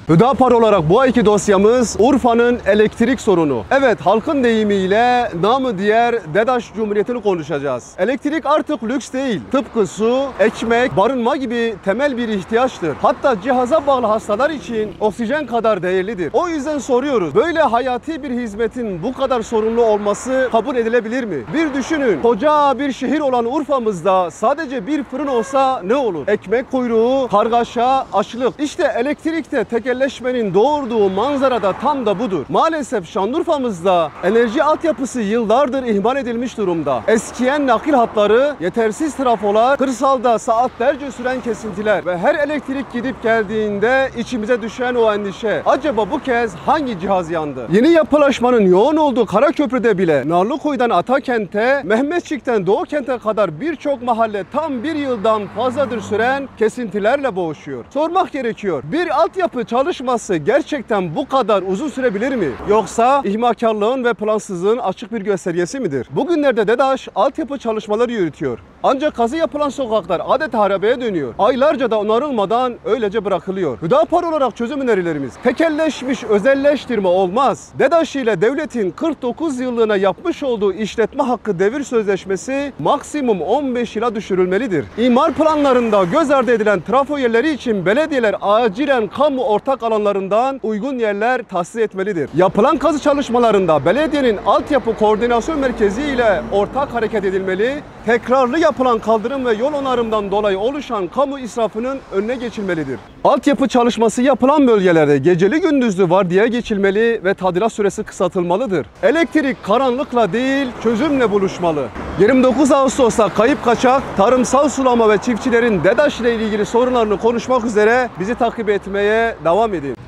Hüdapar olarak bu ayki dosyamız Urfa'nın elektrik sorunu. Evet, halkın deyimiyle namı diğer DEDAŞ Cumhuriyeti'ni konuşacağız. Elektrik artık lüks değil. Tıpkı su, ekmek, barınma gibi temel bir ihtiyaçtır. Hatta cihaza bağlı hastalar için oksijen kadar değerlidir. O yüzden soruyoruz, böyle hayati bir hizmetin bu kadar sorunlu olması kabul edilebilir mi? Bir düşünün, koca bir şehir olan Urfa'mızda sadece bir fırın olsa ne olur? Ekmek kuyruğu, kargaşa, açlık. İşte elektrikte tekelleşmenin doğurduğu manzara da tam da budur. Maalesef Şanlıurfa'mızda enerji altyapısı yıllardır ihmal edilmiş durumda. Eskiyen nakil hatları, yetersiz trafolar, kırsalda saatlerce süren kesintiler ve her elektrik gidip geldiğinde içimize düşen o endişe. Acaba bu kez hangi cihaz yandı? Yeni yapılaşmanın yoğun olduğu Karaköprü'de bile Narlıkuyu'dan Atakent'e, Mehmetçik'ten Doğukent'e kadar birçok mahalle tam bir yıldan fazladır süren kesintilerle boğuşuyor. Sormak gerekiyor, bir altyapı çalışması gerçekten bu kadar uzun sürebilir mi? Yoksa ihmalkarlığın ve plansızlığın açık bir göstergesi midir? Bugünlerde DEDAŞ altyapı çalışmaları yürütüyor. Ancak kazı yapılan sokaklar adeta harabeye dönüyor. Aylarca da onarılmadan öylece bırakılıyor. Hüdapar olarak çözüm önerilerimiz: tekelleşmiş özelleştirme olmaz. DEDAŞ ile devletin 49 yıllığına yapmış olduğu işletme hakkı devir sözleşmesi maksimum 15 yıla düşürülmelidir. İmar planlarında göz ardı edilen trafo yerleri için belediyeler acilen kamu ortak alanlarından uygun yerler tahsis etmelidir. Yapılan kazı çalışmalarında belediyenin altyapı koordinasyon merkezi ile ortak hareket edilmeli. Tekrarlı yapılan kaldırım ve yol onarımından dolayı oluşan kamu israfının önüne geçilmelidir. Altyapı çalışması yapılan bölgelerde geceli gündüzlü vardiya geçilmeli ve tadilat süresi kısaltılmalıdır. Elektrik karanlıkla değil, çözümle buluşmalı. 29 Ağustos'ta kayıp kaçak, tarımsal sulama ve çiftçilerin DEDAŞ ile ilgili sorunlarını konuşmak üzere bizi takip etmeye devam edin.